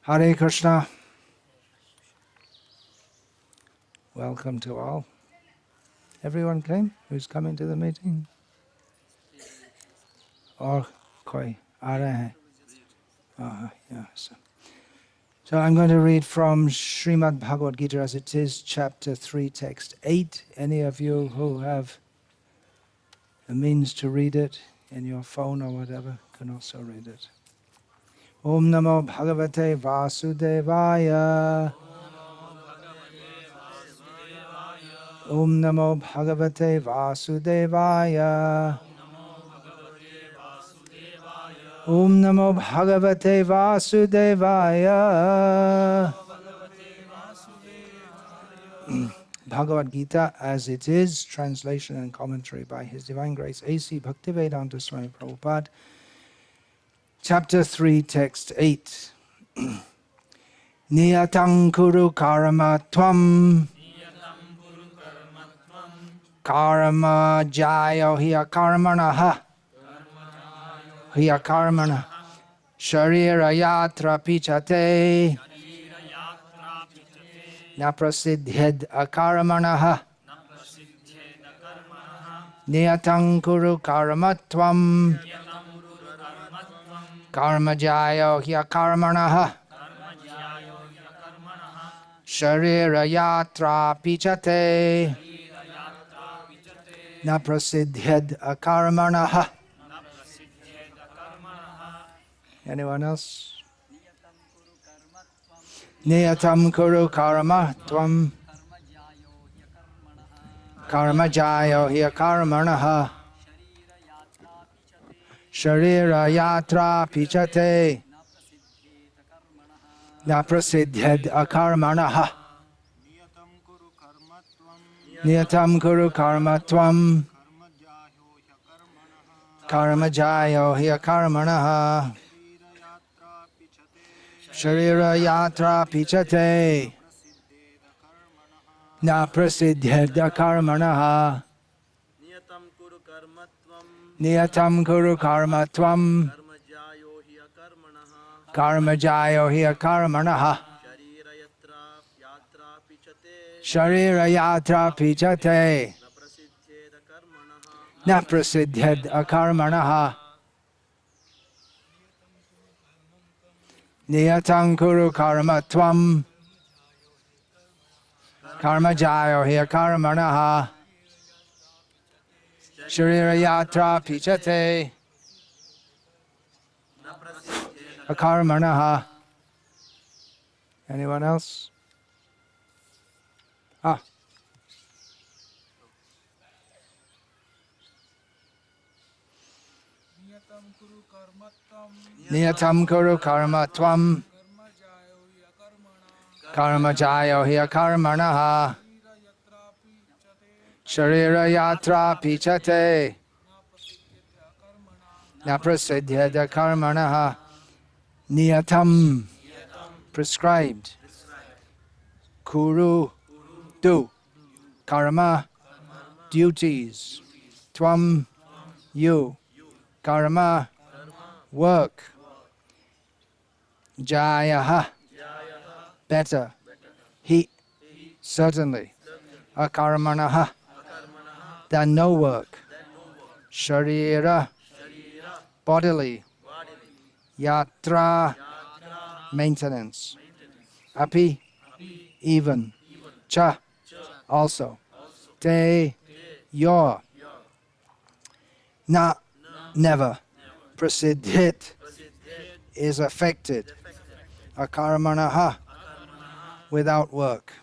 Hare Krishna. Welcome to all. Everyone came? Who's coming to the meeting? Or koi aa rahe hain? Yeah. So I'm going to read from Srimad Bhagavad-gita as it is, chapter 3, text 8. Any of you who have the means to read it in your phone or whatever can also read it. Om Namo Bhagavate Vasudevaya. Om Namo Bhagavate Vasudevaya. Om Namo Bhagavate Vasudevaya. Bhagavad-gita as it is, translation and commentary by His Divine Grace A.C. Bhaktivedanta Swami Prabhupada. Chapter 3, text 8. Niyatang kuru karma tvam. Karma jayo hiya karmanaha. Hiya karmana. Sharira yatra pichate. Na prasidhyed akarmanaha. Niyatang kuru karma tvam. Karma jayo hiya karmanaha. Sharira yatra pichate. Na prasidhyed akarmanaha. Anyone else? Niyatam kuru karma tvam. Karma jayo hiya karmanaha. Sharira yatra pichate. Na prasidhyed akarmanaha. Niyatam kuru karma tvam. Karma jayo hiya karmanaha. Sharira yatra pichate. Na prasidhyed akarmanaha. Niyatam kuru karma tvam. Karma jayo hiya karmanaha. Sharira yatra pichate. Na prasidhyed akarmanaha. Niyatang kuru karma tvam. Karma jayo hiya karmanaha. Sharira yatra pichate. Akarmanaha. Anyone else? Niyatam kuru karma tvam. Karma jayo hiya karmanaha. Sharira yatra pichate. Na prasidhyed karmanaha. Niyatam, prescribed. Kuru, do. Karma, duties. Tvam, you. Karma, work. Jayaha, better. He, certainly. Akarmanaha, than no work. Sharira, bodily. Yatra, maintenance. Api, even. Cha, also. Te, your. Na, never. Prasidhit, is affected. Akarmanaha, without work.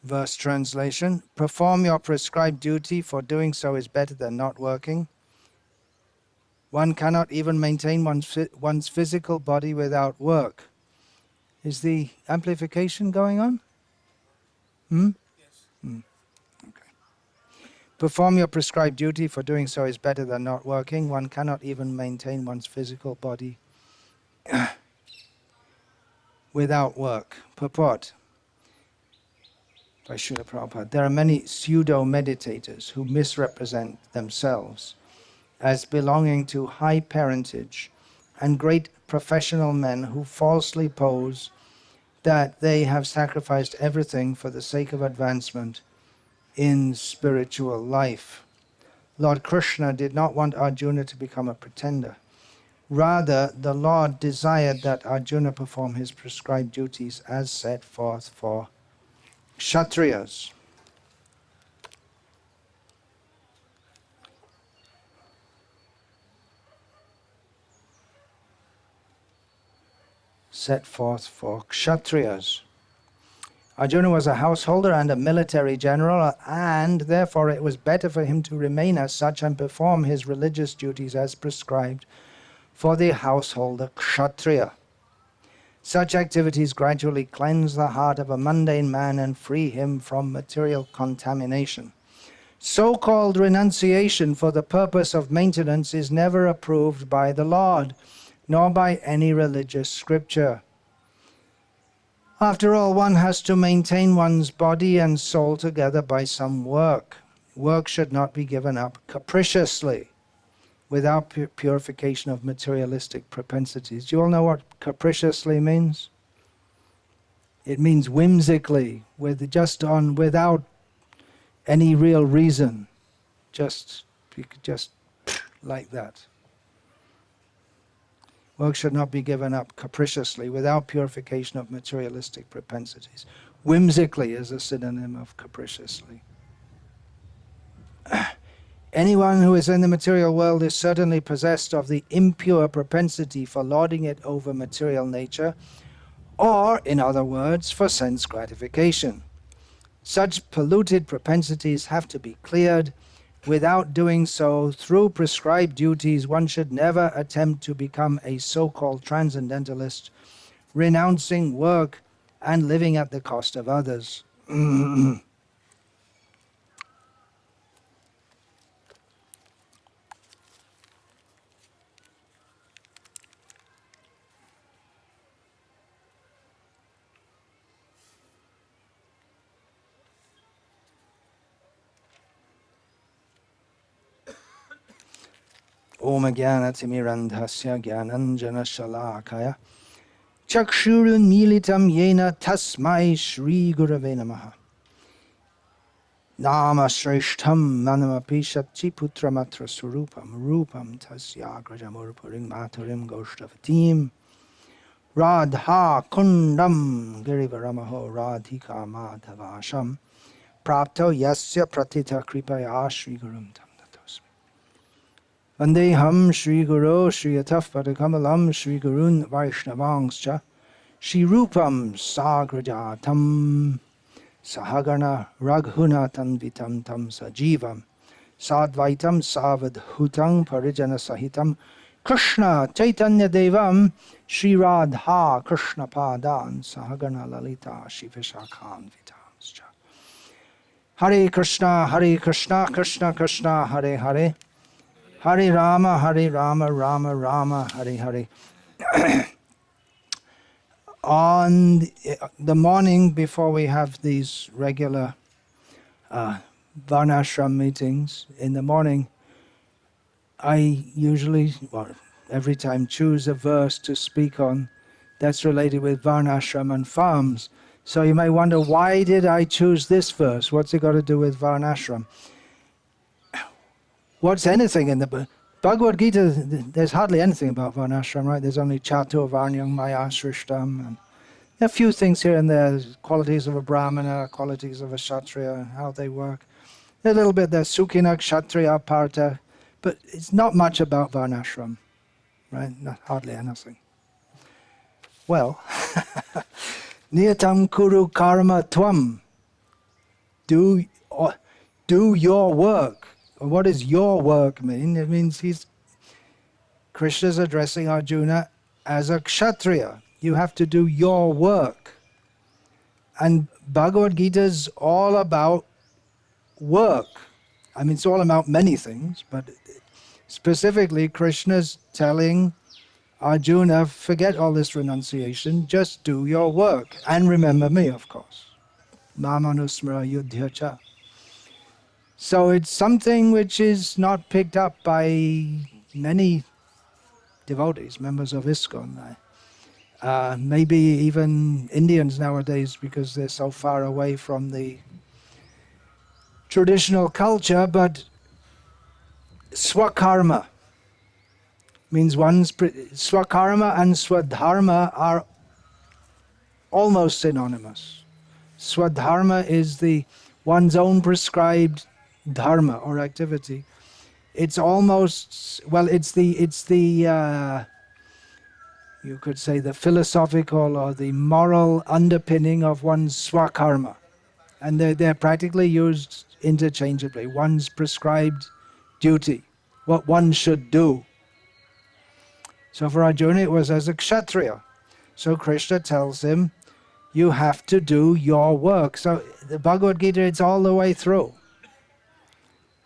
Verse translation. Perform your prescribed duty, for doing so is better than not working. One cannot even maintain one's physical body without work. Is the amplification going on? Yes. Okay. Perform your prescribed duty, for doing so is better than not working. One cannot even maintain one's physical body without work. Purport by Srila Prabhupada. There are many pseudo-meditators who misrepresent themselves as belonging to high parentage and great professional men who falsely pose that they have sacrificed everything for the sake of advancement in spiritual life. Lord Krishna did not want Arjuna to become a pretender. Rather, the Lord desired that Arjuna perform his prescribed duties as set forth for Kshatriyas. Set forth for Kshatriyas. Arjuna was a householder and a military general, and therefore it was better for him to remain as such and perform his religious duties as prescribed for the householder Kshatriya. Such activities gradually cleanse the heart of a mundane man and free him from material contamination. So-called renunciation for the purpose of maintenance is never approved by the Lord, nor by any religious scripture. After all, one has to maintain one's body and soul together by some work. Work should not be given up capriciously, without purification of materialistic propensities. Do you all know what capriciously means? It means whimsically, without any real reason, just like that. Work should not be given up capriciously, without purification of materialistic propensities. Whimsically is a synonym of capriciously. Anyone who is in the material world is certainly possessed of the impure propensity for lording it over material nature, or, in other words, for sense gratification. Such polluted propensities have to be cleared. Without doing so through prescribed duties, one should never attempt to become a so-called transcendentalist, renouncing work and living at the cost of others. Om Jnana-timirandhasya Jnananjana-shalakaya Chakshurunmilitam Yena Tasmai Shri Gurave Namaha. Nama Shreshtham Manamapi Shatchi Putramatra Surupam Rupam Tasya Grajamurpuring Maturim Goshtavatim Radha Kundam Girivaramaho Radhika Madhavasham Prapto Yasya Pratita Kripaya Shri Gurum Tam Datosmi. Vandeham Shri Guru Shri Ataf Padakamalam Shri Gurun Vaishnavangscha Shri Rupam Sagrajatam Sahagana Raghunatan Vitam Tam Sajivam Sadvaitam Savadhutang Parijana Sahitam Krishna Chaitanya Devam Shri Radha Krishna Padan Sahagana Lalita Shivishakhan Vitamscha. Hare Krishna, Krishna Krishna, Hare Hare, Hare Rama, Rama Rama, Hare Hare. On the morning before we have these regular Varnasrama meetings, in the morning, I usually, every time, choose a verse to speak on that's related with Varnasrama and farms. So you may wonder, why did I choose this verse? What's it got to do with Varnasrama? What's anything in the Bhagavad-gita? There's hardly anything about Varnasrama, right? There's only Chatur Varnyam Maya Srishtam, and a few things here and there, qualities of a Brahmana, qualities of a Kshatriya, how they work. A little bit there, Sukhina Kshatriya Parta, but it's not much about Varnasrama, right? Not, hardly anything. Well, Niyatam Kuru Karma Tvam. Do your work. What does your work mean? It means Krishna's addressing Arjuna as a Kshatriya. You have to do your work. And Bhagavad-gita is all about work. I mean, it's all about many things, but specifically Krishna's telling Arjuna, forget all this renunciation, just do your work. And remember me, of course. Mamanusmara yudhyacha. So it's something which is not picked up by many devotees, members of ISKCON. Maybe even Indians nowadays, because they're so far away from the traditional culture, but swakarma means swakarma and swadharma are almost synonymous. Swadharma is one's own prescribed dharma or activity. It's almost, well, it's the you could say the philosophical or the moral underpinning of one's swakarma. And they're practically used interchangeably. One's prescribed duty, what one should do. So for Arjuna it was as a kshatriya. So Krishna tells him, you have to do your work. So the Bhagavad-gita, it's all the way through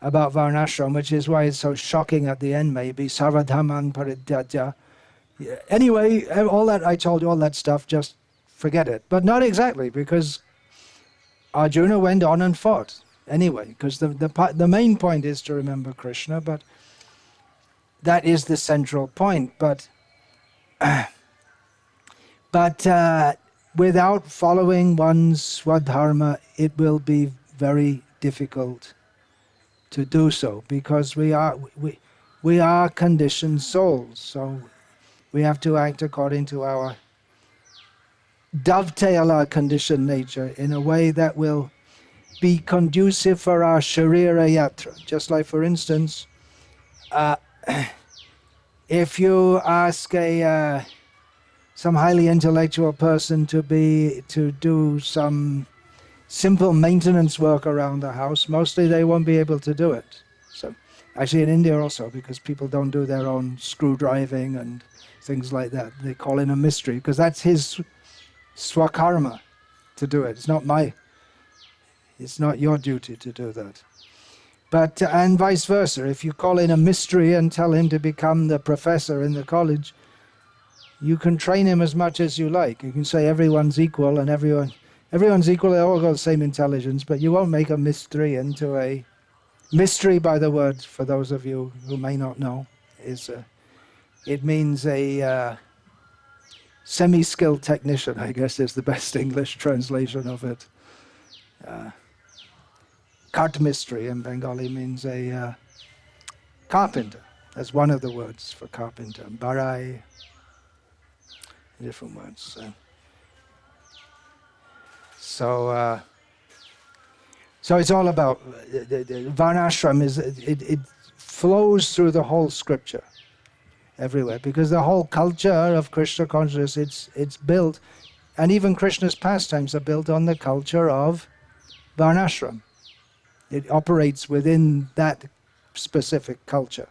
about varnashrama, which is why it's so shocking at the end maybe, sarvadhaman parityaja. Anyway, all that I told you, all that stuff, just forget it. But not exactly, because Arjuna went on and fought anyway, because the main point is to remember Krishna, but that is the central point. But without following one's swadharma, it will be very difficult to do so, because we are conditioned souls. So we have to act according to our dovetail our conditioned nature in a way that will be conducive for our sharira yatra. Just like, for instance, if you ask some highly intellectual person to do some simple maintenance work around the house, mostly they won't be able to do it. So, actually in India also, because people don't do their own screw driving and things like that. They call in a mystery, because that's his swakarma to do it. It's not your duty to do that. But, and vice versa, if you call in a mystery and tell him to become the professor in the college, you can train him as much as you like. You can say everyone's equal and everyone's equal, they all got the same intelligence, but you won't make a mystery into a... Mystery, by the word, for those of you who may not know, it means a semi-skilled technician, I guess is the best English translation of it. Kart mystery in Bengali means a carpenter. That's one of the words for carpenter. Barai, different words. So it's all about the varnashram. It flows through the whole scripture, everywhere, because the whole culture of Krishna consciousness, it's built, and even Krishna's pastimes are built on the culture of varnashram. It operates within that specific culture,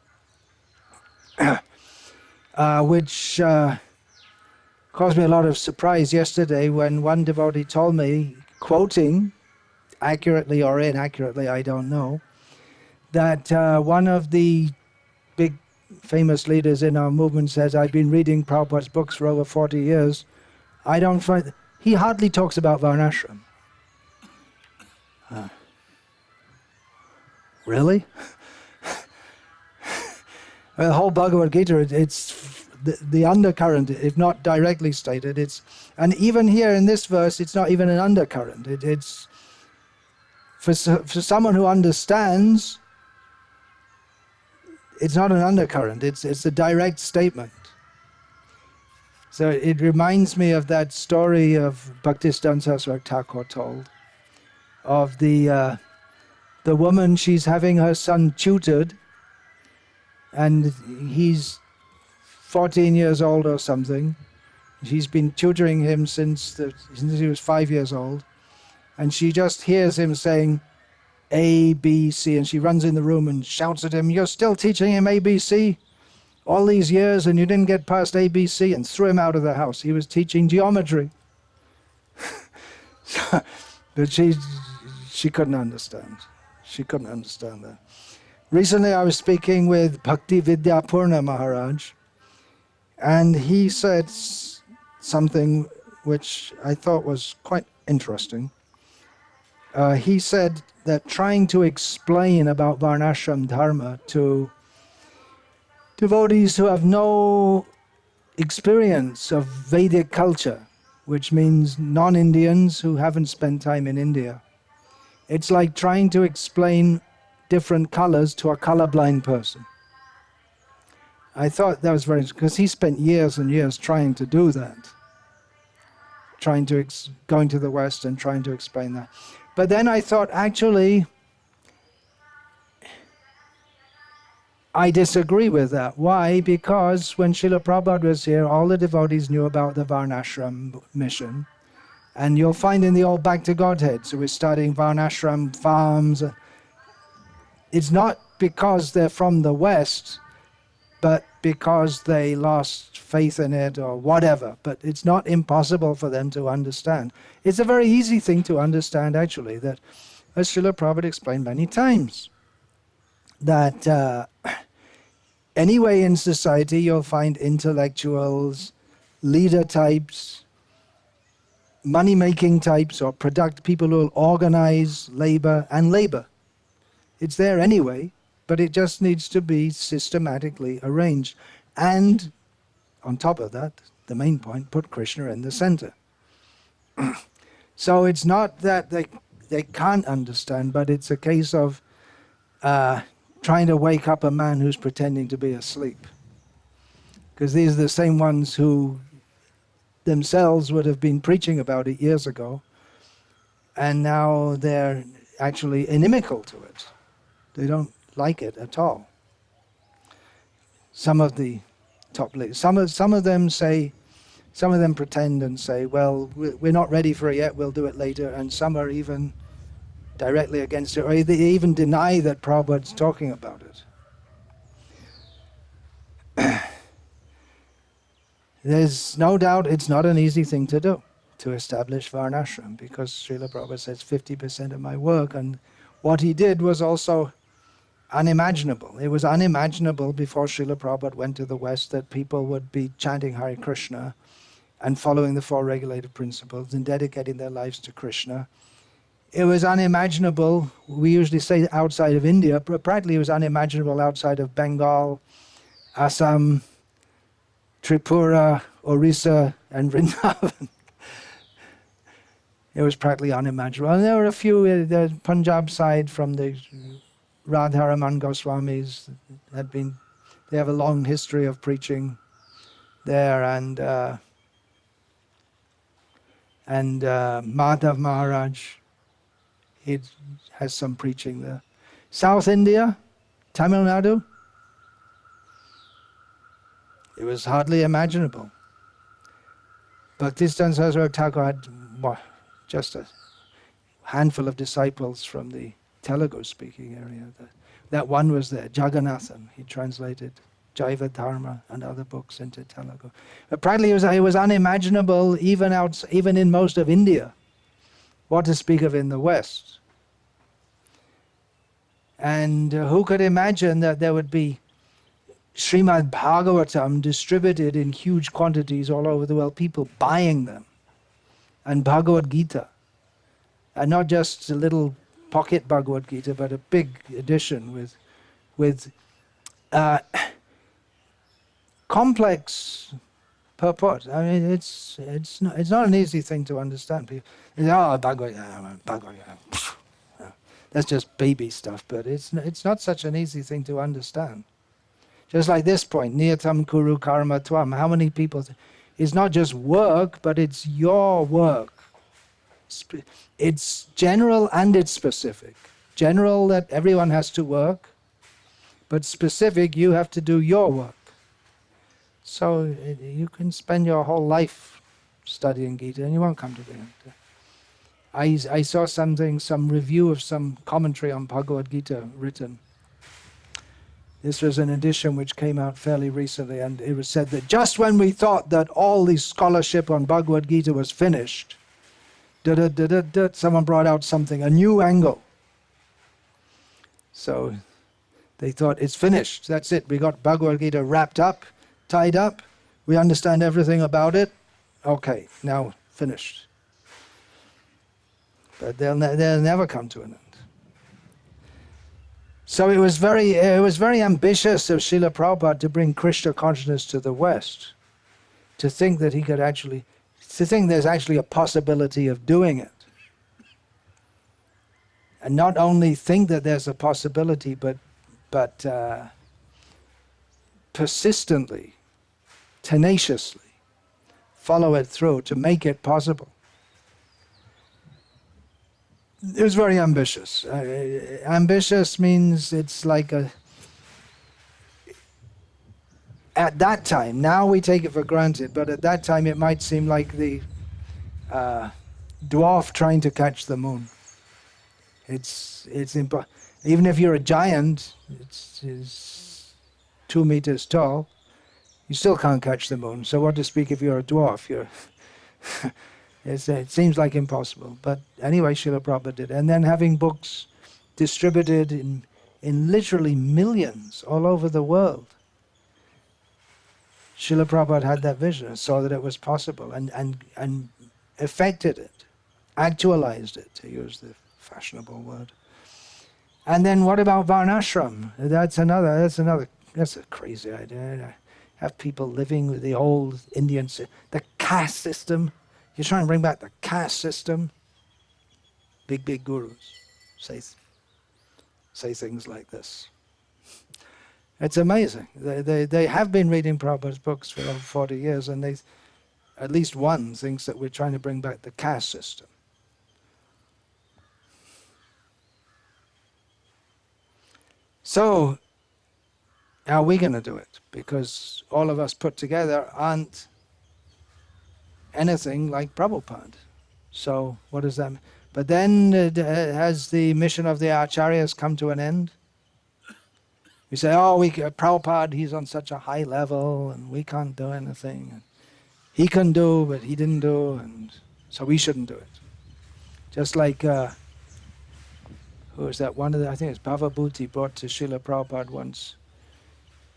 which caused me a lot of surprise yesterday when one devotee told me, quoting, accurately or inaccurately, I don't know, that one of the big famous leaders in our movement says, I've been reading Prabhupada's books for over 40 years. I don't find... He hardly talks about varnashram. Really? Well, the whole Bhagavad-gita, it's the undercurrent, if not directly stated. And even here in this verse, it's not even an undercurrent. It's for someone who understands, it's not an undercurrent. It's a direct statement. So it reminds me of that story of Bhaktisiddhanta Saraswati Thakur told, of the woman, she's having her son tutored, and he's 14 years old or something. She's been tutoring him since he was 5 years old, and she just hears him saying A, B, C, and she runs in the room and shouts at him, "You're still teaching him A, B, C? All these years and you didn't get past A, B, C," and threw him out of the house. He was teaching geometry. But she couldn't understand. She couldn't understand that. Recently I was speaking with Bhakti Vidyapurna Maharaj, and he said something which I thought was quite interesting. He said that trying to explain about Varnashram Dharma to devotees who have no experience of Vedic culture, which means non-Indians who haven't spent time in India. It's like trying to explain different colors to a colorblind person. I thought that was very interesting, because he spent years and years trying to do that, going to the West and trying to explain that. But then I thought, actually, I disagree with that. Why? Because when Srila Prabhupada was here, all the devotees knew about the Varnasrama mission. And you'll find in the old Back to Godhead, so we're studying Varnasrama farms. It's not because they're from the West, but because they lost faith in it or whatever. But it's not impossible for them to understand. It's a very easy thing to understand, actually, that, as Srila Prabhupada explained many times, that anyway in society you'll find intellectuals, leader types, money-making types, or people who will organize labor and labor. It's there anyway, but it just needs to be systematically arranged. And on top of that, the main point, put Krishna in the center. So it's not that they can't understand, but it's a case of trying to wake up a man who's pretending to be asleep. Because these are the same ones who themselves would have been preaching about it years ago, and now they're actually inimical to it. They don't like it at all. Some of the top leaders, some of them pretend and say, well, we're not ready for it yet, we'll do it later, and some are even directly against it, or they even deny that Prabhupada's talking about it. There's no doubt it's not an easy thing to do, to establish Varnashram, because Srila Prabhupada says 50% of my work, and what he did was also unimaginable. It was unimaginable before Srila Prabhupada went to the West that people would be chanting Hare Krishna and following the four regulative principles and dedicating their lives to Krishna. It was unimaginable, we usually say outside of India, but practically it was unimaginable outside of Bengal, Assam, Tripura, Orissa, and Vrindavan. It was practically unimaginable. And there were a few, the Punjab side from the Radharaman Goswamis they have a long history of preaching there, and Madhav Maharaj, he has some preaching there. South India, Tamil Nadu, it was hardly imaginable. Bhaktisiddhanta Saraswati Thakur had just a handful of disciples from the Telugu-speaking area. That one was there, Jagannathan. He translated Jaiva Dharma and other books into Telugu. But practically it was unimaginable even in most of India, what to speak of in the West. And who could imagine that there would be Srimad Bhagavatam distributed in huge quantities all over the world, people buying them, and Bhagavad-gita, and not just a little pocket Bhagavad-gita, but a big edition with complex purport. I mean, it's not an easy thing to understand. People say, oh, Bhagavad-gita, that's just baby stuff, but it's not such an easy thing to understand. Just like this point, niyatam kuru karma tvam. How many people? It's not just work, but it's your work. It's general and it's specific. General, that everyone has to work, but specific, you have to do your work. So you can spend your whole life studying Gita and you won't come to the end. I saw some review of some commentary on Bhagavad-gita written. This was an edition which came out fairly recently, and it was said that just when we thought that all the scholarship on Bhagavad-gita was finished, someone brought out a new angle. So they thought, it's finished, that's it, we got Bhagavad-gita wrapped up, tied up, we understand everything about it, okay, now finished. But they'll never come to an end. So it was very ambitious of Srila Prabhupada to bring Krishna consciousness to the West, to think that he could actually, to think there's actually a possibility of doing it. And not only think that there's a possibility, but persistently, tenaciously follow it through to make it possible. It was very ambitious. Ambitious means it's like at that time, now we take it for granted, but at that time it might seem like the dwarf trying to catch the moon. It's even if you're a giant, it's 2 meters tall, you still can't catch the moon. So what to speak if you're a dwarf? It seems like impossible. But anyway, Srila Prabhupada did. And then having books distributed in literally millions all over the world, Srila Prabhupada had that vision and saw that it was possible and effected it, actualized it, to use the fashionable word. And then what about Varnashram? That's a crazy idea. Have people living with the old Indian, the caste system. You're trying to bring back the caste system. Big gurus say things like this. It's amazing. They have been reading Prabhupada's books for over 40 years, and they, at least one thinks that we're trying to bring back the caste system. So, how are we going to do it? Because all of us put together aren't anything like Prabhupada. So, what does that mean? But then, has the mission of the Acharyas come to an end? We say, Prabhupada, he's on such a high level, and we can't do anything. And he can do, but he didn't do, and so we shouldn't do it. Just like, who was that? I think it's Bhava-bhuti brought to Srila Prabhupada once,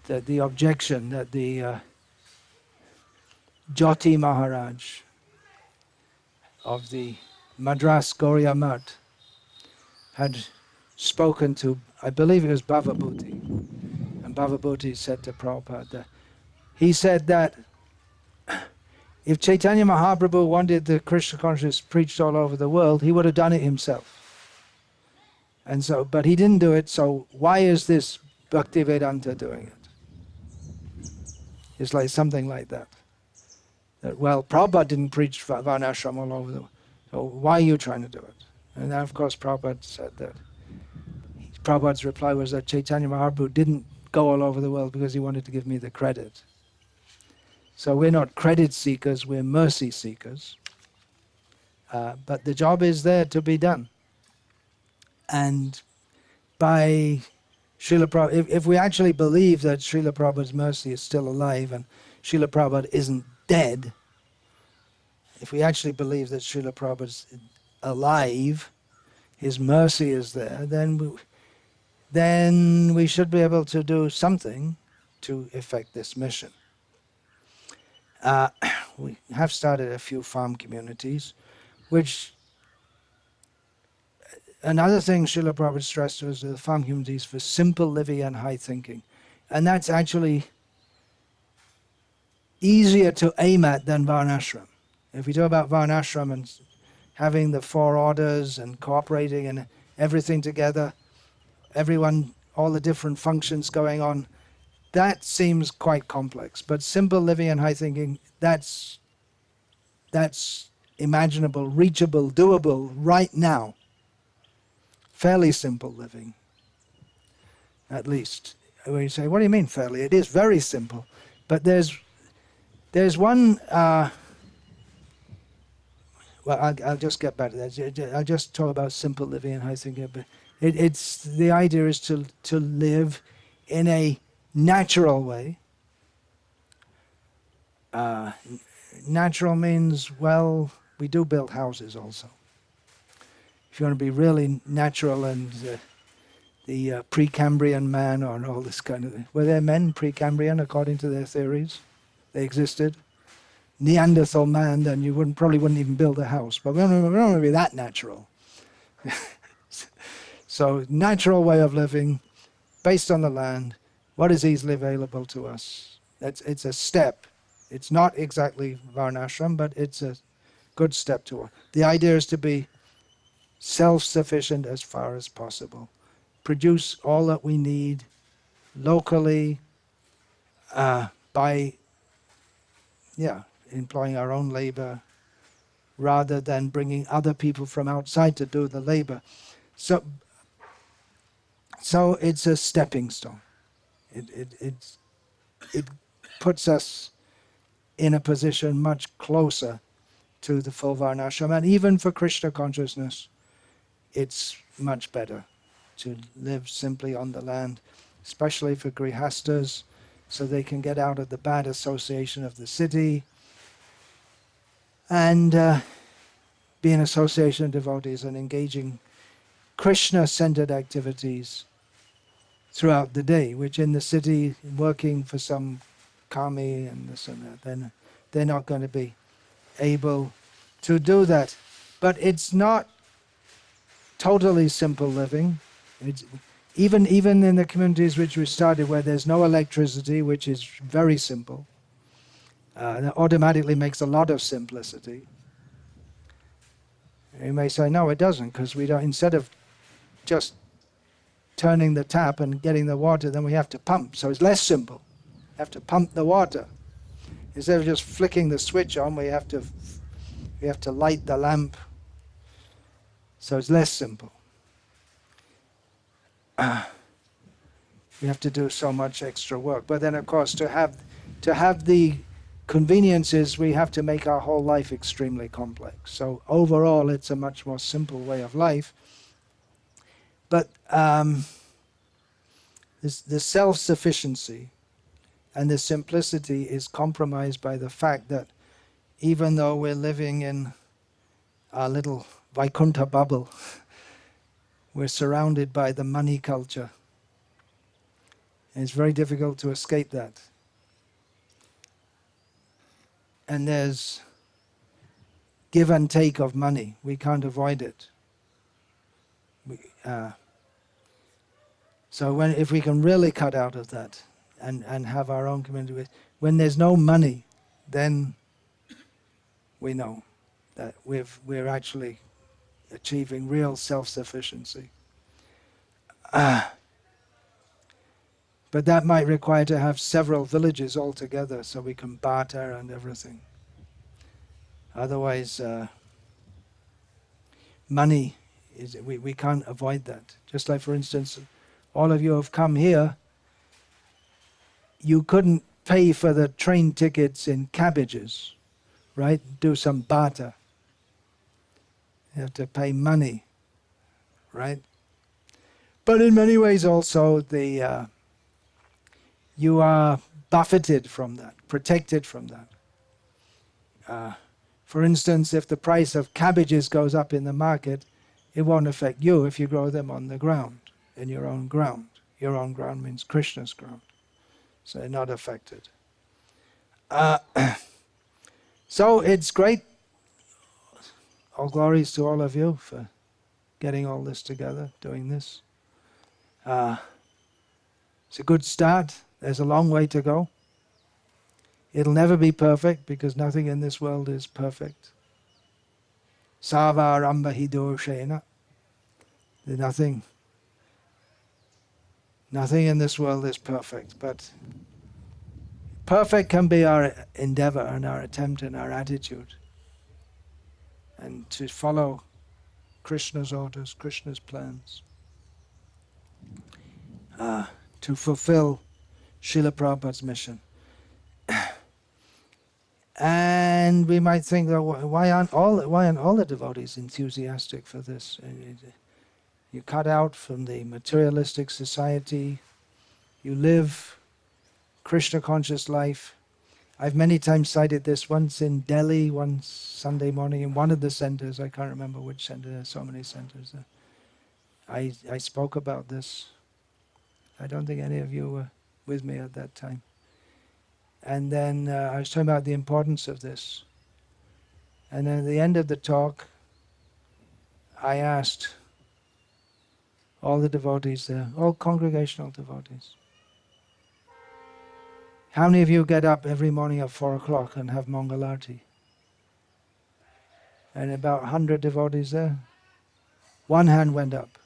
that the objection that the Jyoti Maharaj of the Madras Gauriya Math had spoken to, I believe it was Bhava-bhuti, and Bhava-bhuti said to Prabhupada that, he said that if Chaitanya Mahaprabhu wanted the Krishna consciousness preached all over the world, he would have done it himself. And so, but he didn't do it, so why is this Bhaktivedanta doing it? It's like something like that. That, well, Prabhupada didn't preach Varnasrama all over the world, so why are you trying to do it? And then, of course, Prabhupada said that. Prabhupada's reply was that Chaitanya Mahaprabhu didn't go all over the world because he wanted to give me the credit. So we're not credit seekers, we're mercy seekers. But the job is there to be done. And by Srila Prabhupada, if we actually believe that Srila Prabhupada's mercy is still alive and Srila Prabhupada isn't dead, if we actually believe that Srila Prabhupada's alive, his mercy is there, then we should be able to do something to effect this mission. We have started a few farm communities, which another thing Srila Prabhupada stressed was the farm communities for simple living and high thinking. And that's actually easier to aim at than Varnashram. If we talk about Varnashram and having the 4 orders and cooperating and everything together, everyone, all the different functions going on, that seems quite complex. But simple living and high thinking, that's imaginable, reachable, doable right now. Fairly simple living, at least. When you say, what do you mean fairly? It is very simple. But there's one, well, I'll just get back to that. I'll just talk about simple living and high thinking. But it's the idea is to live in a natural way. Natural means, well, we do build houses also. If you want to be really natural and the Precambrian man or all this kind of thing. Were there men Precambrian according to their theories? They existed. Neanderthal man, then you probably wouldn't even build a house. But we don't want to be that natural. So natural way of living, based on the land, what is easily available to us. It's a step. It's not exactly varnashram, but it's a good step toward. The idea is to be self-sufficient as far as possible. Produce all that we need locally by employing our own labor rather than bringing other people from outside to do the labor. So it's a stepping stone. It puts us in a position much closer to the full varnashram, and even for Krishna consciousness, it's much better to live simply on the land, especially for grihastas, so they can get out of the bad association of the city and be in association of devotees and engaging Krishna-centered activities throughout the day, which in the city, working for some kami and this and that, then they're not going to be able to do that. But it's not totally simple living. It's, even in the communities which we started where there's no electricity, which is very simple, that automatically makes a lot of simplicity. You may say, no, it doesn't, because we don't, instead of just turning the tap and getting the water, then we have to pump. So it's less simple. We have to pump the water. Instead of just flicking the switch on, we have to light the lamp. So it's less simple. We have to do so much extra work. But then, of course, to have the conveniences, we have to make our whole life extremely complex. So overall, it's a much more simple way of life. But the self-sufficiency and the simplicity is compromised by the fact that even though we're living in our little Vaikuntha bubble, we're surrounded by the money culture. And it's very difficult to escape that. And there's give and take of money. We can't avoid it. So if we can really cut out of that and have our own community, when there's no money, then we know that we're actually achieving real self-sufficiency. But that might require to have several villages all together so we can barter and everything. Otherwise, money, we can't avoid that. Just like, for instance, all of you have come here, you couldn't pay for the train tickets in cabbages, right? Do some barter. You have to pay money, right? But in many ways also, you are buffeted from that, protected from that. For instance, if the price of cabbages goes up in the market, it won't affect you if you grow them on the ground, in your own ground. Your own ground means Krishna's ground. So they're not affected. So it's great. All glories to all of you for getting all this together, doing this. It's a good start. There's a long way to go. It'll never be perfect because nothing in this world is perfect. Savaramba hidoshena. Nothing in this world is perfect, but perfect can be our endeavor and our attempt and our attitude. And to follow Krishna's orders, Krishna's plans. To fulfill Srila Prabhupada's mission. And we might think, why aren't all the devotees enthusiastic for this? You cut out from the materialistic society. You live Krishna conscious life. I've many times cited this, once in Delhi, one Sunday morning in one of the centers. I can't remember which center. There's so many centers. I spoke about this. I don't think any of you were with me at that time. And then I was talking about the importance of this. And then at the end of the talk, I asked, All the devotees there, all congregational devotees. How many of you get up every morning at 4 o'clock and have Mangalarti? And about 100 devotees there. One hand went up.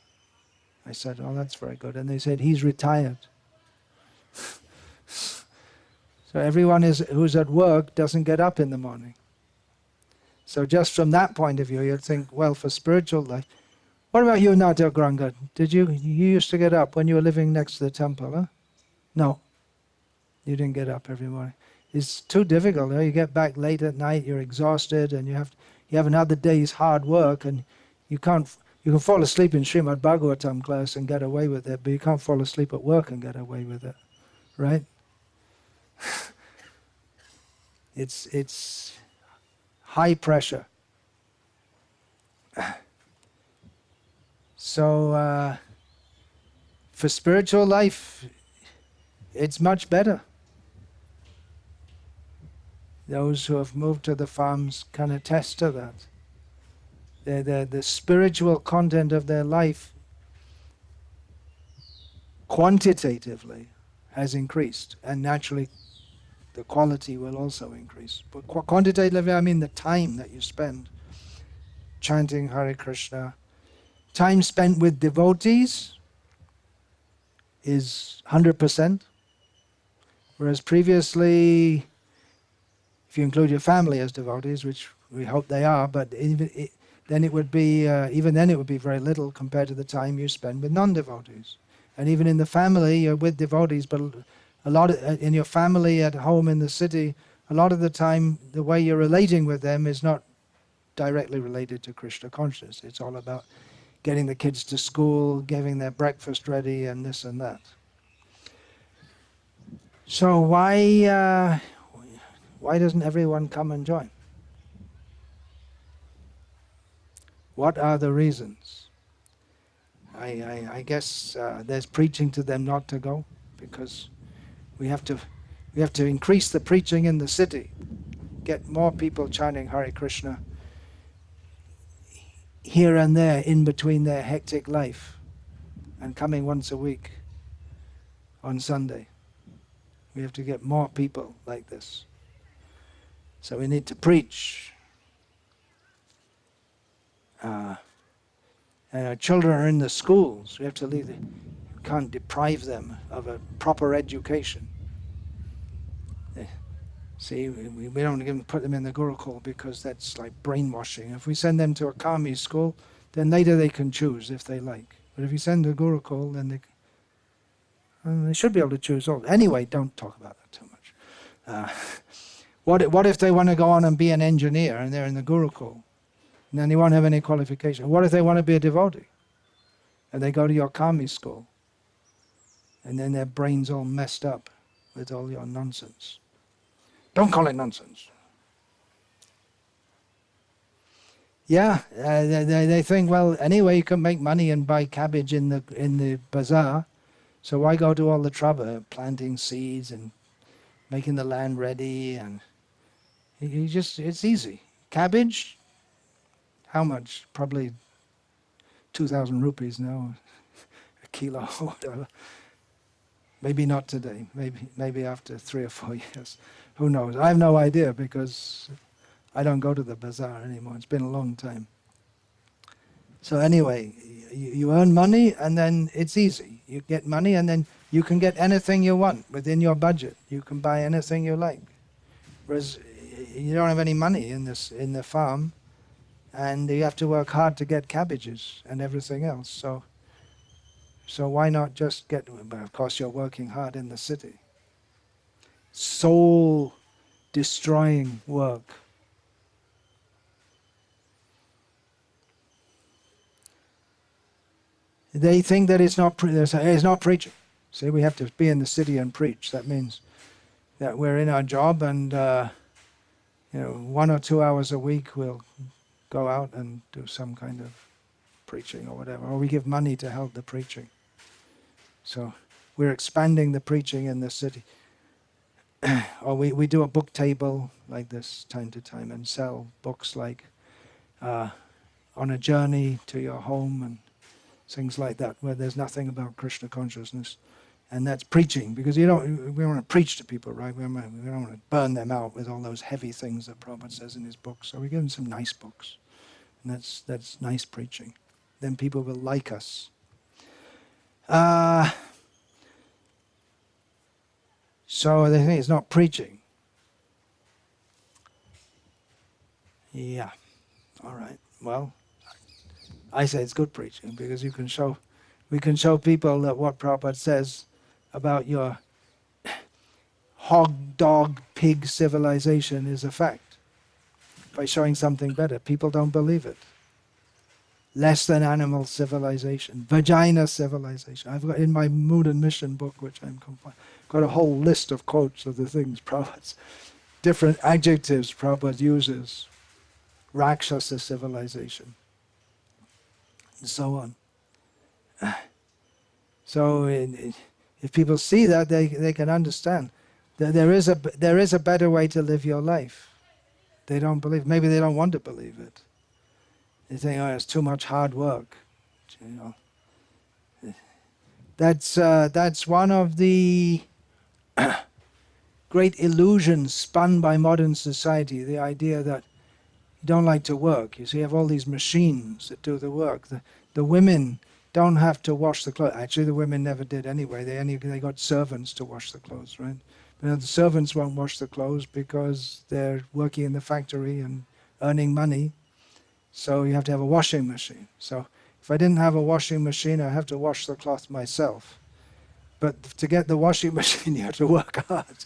I said, oh, that's very good. And they said, he's retired. So everyone who's at work doesn't get up in the morning. So just from that point of view, you'd think, well, for spiritual life. What about you, Natya Granga? You used to get up when you were living next to the temple, huh? No. You didn't get up every morning. It's too difficult. You get back late at night, you're exhausted, and you have another day's hard work, and you can fall asleep in Srimad Bhagavatam class and get away with it, but you can't fall asleep at work and get away with it, right? It's high pressure. So for spiritual life, it's much better. Those who have moved to the farms can attest to that. The spiritual content of their life quantitatively has increased, and naturally the quality will also increase. But quantitatively, I mean the time that you spend chanting Hare Krishna. Time spent with devotees is 100%, whereas previously, if you include your family as devotees, which we hope they are, but then it would be very little compared to the time you spend with non-devotees. And even in the family, you're with devotees, but a lot in your family at home in the city, a lot of the time, the way you're relating with them is not directly related to Krishna consciousness. It's all about getting the kids to school, getting their breakfast ready, and this and that. So why doesn't everyone come and join? What are the reasons? I guess there's preaching to them not to go, because we have to increase the preaching in the city, get more people chanting Hare Krishna here and there in between their hectic life and coming once a week on Sunday. We have to get more people like this. So we need to preach. Our children are in the schools. We have to leave. We can't deprive them of a proper education. See, we don't even put them in the Gurukul because that's like brainwashing. If we send them to a Kami school, then later they can choose if they like. But if you send to Gurukul, then they should be able to choose all. Anyway, don't talk about that too much. What if they want to go on and be an engineer and they're in the Gurukul? And then they won't have any qualification. What if they want to be a devotee? And they go to your Kami school. And then their brain's all messed up with all your nonsense. Don't call it nonsense. Yeah, they think, well, anyway, you can make money and buy cabbage in the bazaar. So why go to all the trouble, planting seeds and making the land ready? And it's easy. Cabbage, how much? Probably 2,000 rupees now, a kilo, whatever. Maybe not today. Maybe after 3 or 4 years. Who knows? I have no idea because I don't go to the bazaar anymore. It's been a long time. So anyway, you earn money and then it's easy. You get money and then you can get anything you want within your budget. You can buy anything you like. Whereas you don't have any money in the farm, and you have to work hard to get cabbages and everything else. So why not just get, but of course you're working hard in the city. Soul destroying work. They think that it's not preaching. See, we have to be in the city and preach. That means that we're in our job and 1 or 2 hours a week we'll go out and do some kind of preaching or whatever, or we give money to help the preaching. So we're expanding the preaching in the city. Or we do a book table like this time to time and sell books like On a Journey to Your Home and things like that, where there's nothing about Krishna consciousness. And that's preaching, because we don't want to preach to people, right? We don't want to burn them out with all those heavy things that Prabhupada says in his books. So we give them some nice books. And that's nice preaching. Then people will like us. So they think it's not preaching. Yeah. All right. Well, I say it's good preaching, because we can show people that what Prabhupada says about your hog, dog, pig civilization is a fact. By showing something better, people don't believe it. Less than animal civilization, vagina civilization. I've got in my Mood and Mission book, which I'm got a whole list of quotes of the things Prabhupada, different adjectives Prabhupada uses. Rakshasa civilization, and so on. So if people see that, they can understand that there is a better way to live your life. They don't believe. Maybe they don't want to believe it. They think, oh, it's too much hard work. You know, that's one of the great illusions spun by modern society. The idea that you don't like to work. You see, you have all these machines that do the work. The women don't have to wash the clothes. Actually, the women never did anyway. They got servants to wash the clothes, right? But the servants won't wash the clothes because they're working in the factory and earning money. So you have to have a washing machine. So if I didn't have a washing machine, I have to wash the cloth myself. But to get the washing machine, you have to work hard.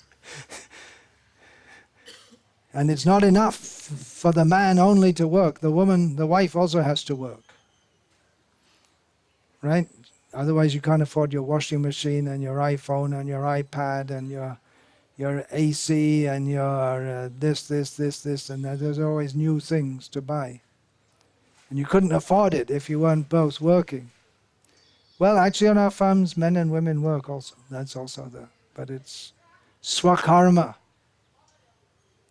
And it's not enough for the man only to work. The wife also has to work. Right? Otherwise you can't afford your washing machine and your iPhone and your iPad and your AC and your this, and that. There's always new things to buy. And you couldn't afford it if you weren't both working. Well, actually on our farms, men and women work also. That's also there. But it's swakarma.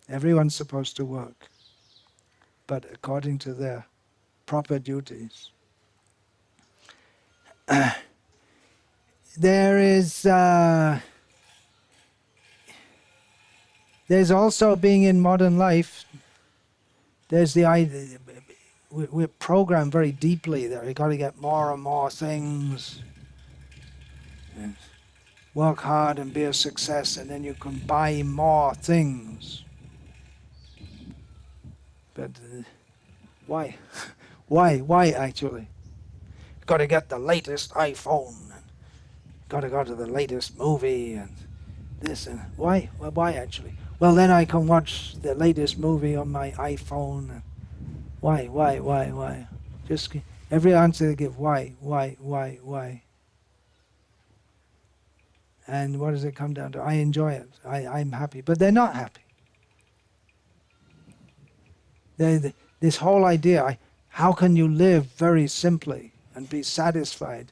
Everyone's supposed to work, but according to their proper duties. There's also, being in modern life, there's the idea, we're programmed very deeply that we've got to get more and more things, and work hard and be a success, and then you can buy more things. But why? Why actually? You've got to get the latest iPhone, and got to go to the latest movie, and this, and why? Well, why actually? Well, then I can watch the latest movie on my iPhone. And why? Just every answer they give, why? And what does it come down to? I enjoy it. I'm happy. But they're not happy. This whole idea, how can you live very simply and be satisfied?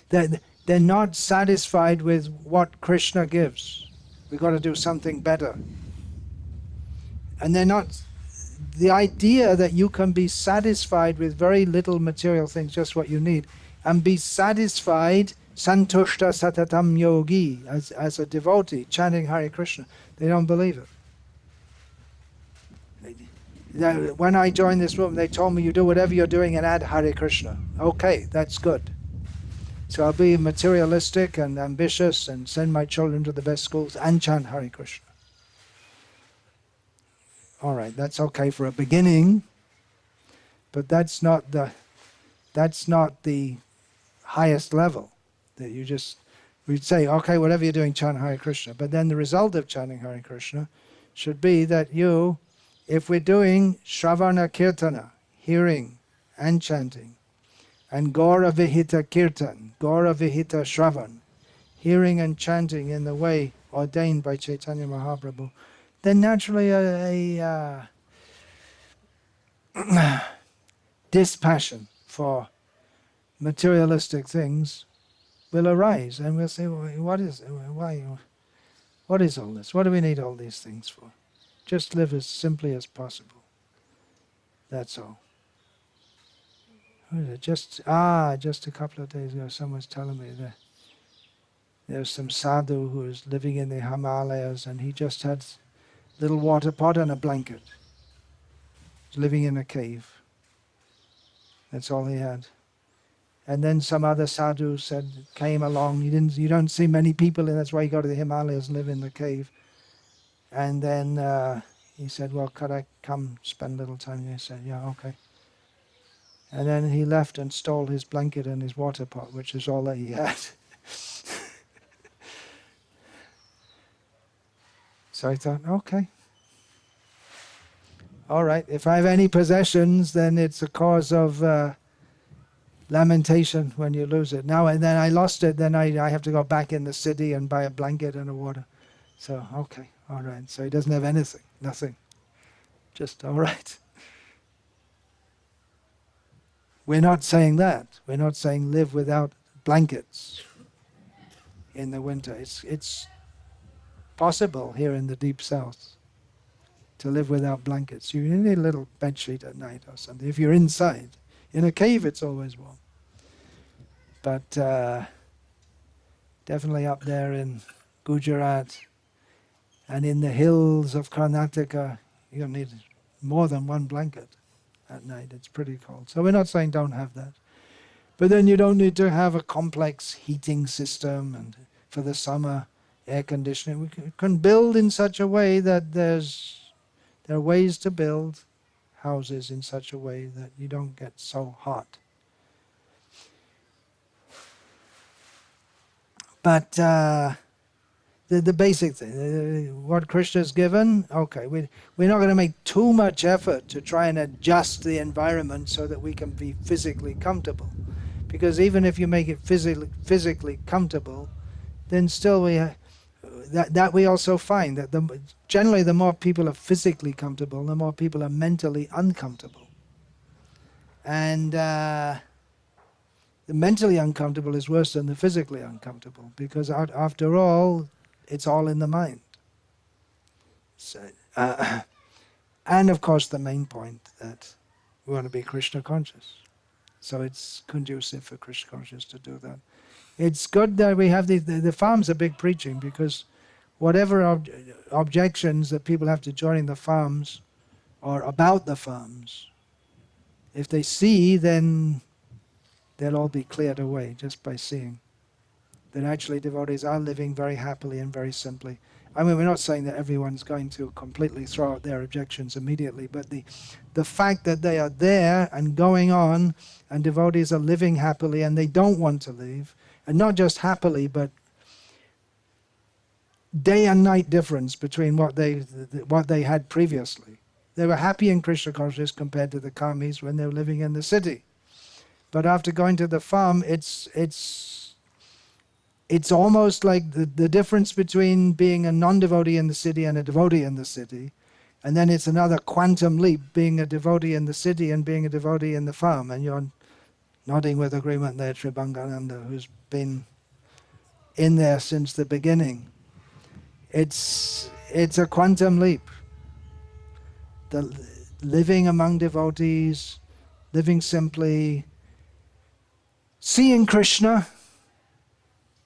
They're not satisfied with what Krishna gives. We've got to do something better. And they're not, the idea that you can be satisfied with very little material things, just what you need, and be satisfied, santushta satatam yogi, as a devotee, chanting Hare Krishna, they don't believe it. When I joined this room, they told me, you do whatever you're doing and add Hare Krishna. Okay, that's good. So I'll be materialistic and ambitious and send my children to the best schools and chant Hare Krishna. All right, that's okay for a beginning, but that's not the highest level. That we'd say, okay, whatever you're doing, chant Hare Krishna. But then the result of chanting Hare Krishna should be that if we're doing Shravana Kirtana, hearing and chanting, and Gaura Vihita Kirtan, Gaura Vihita Shravan, hearing and chanting in the way ordained by Chaitanya Mahaprabhu, then naturally a dispassion for materialistic things will arise, and we'll say, well, what is all this? What do we need all these things for? Just live as simply as possible. That's all. What is it? Just a couple of days ago, someone was telling me that there was some sadhu who was living in the Himalayas, and he just had a little water pot and a blanket. He was living in a cave. That's all he had. And then some other sadhu came along. You don't see many people, and that's why you go to the Himalayas and live in the cave. And then he said, well, could I come spend a little time? And he said, yeah, okay. And then he left and stole his blanket and his water pot, which is all that he had. So I thought, okay. All right, if I have any possessions, then it's a cause of lamentation when you lose it. Now and then I lost it, then I have to go back in the city and buy a blanket and a water. So, okay, all right. So he doesn't have anything, nothing. Just all right. We're not saying that. We're not saying live without blankets in the winter. It's possible here in the deep south to live without blankets. You need a little bed sheet at night or something. If you're inside. In a cave it's always warm. But definitely up there in Gujarat and in the hills of Karnataka, you'll need more than one blanket at night. It's pretty cold. So we're not saying don't have that. But then you don't need to have a complex heating system and for the summer air conditioning. We can build in such a way that there are ways to build houses in such a way that you don't get so hot. But the basic thing, what Krishna's given, okay, we're not going to make too much effort to try and adjust the environment so that we can be physically comfortable. Because even if you make it physically comfortable, then still that we also find that generally the more people are physically comfortable, the more people are mentally uncomfortable. And the mentally uncomfortable is worse than the physically uncomfortable, because after all, it's all in the mind. So, and of course the main point that we want to be Krishna conscious. So it's conducive for Krishna conscious to do that. It's good that we have the farms are big preaching, because whatever objections that people have to joining the farms or about the farms, if they see, then they'll all be cleared away just by seeing that actually devotees are living very happily and very simply. I mean, we're not saying that everyone's going to completely throw out their objections immediately, but the fact that they are there and going on, and devotees are living happily and they don't want to leave, and not just happily, but day and night difference between what they had previously. They were happy in Krishna consciousness compared to the karmis when they were living in the city. But after going to the farm, it's almost like the difference between being a non-devotee in the city and a devotee in the city. And then it's another quantum leap, being a devotee in the city and being a devotee in the farm. And you're nodding with agreement there, Tribangananda, who's been in there since the beginning. It's a quantum leap. The living among devotees, living simply, seeing Krishna.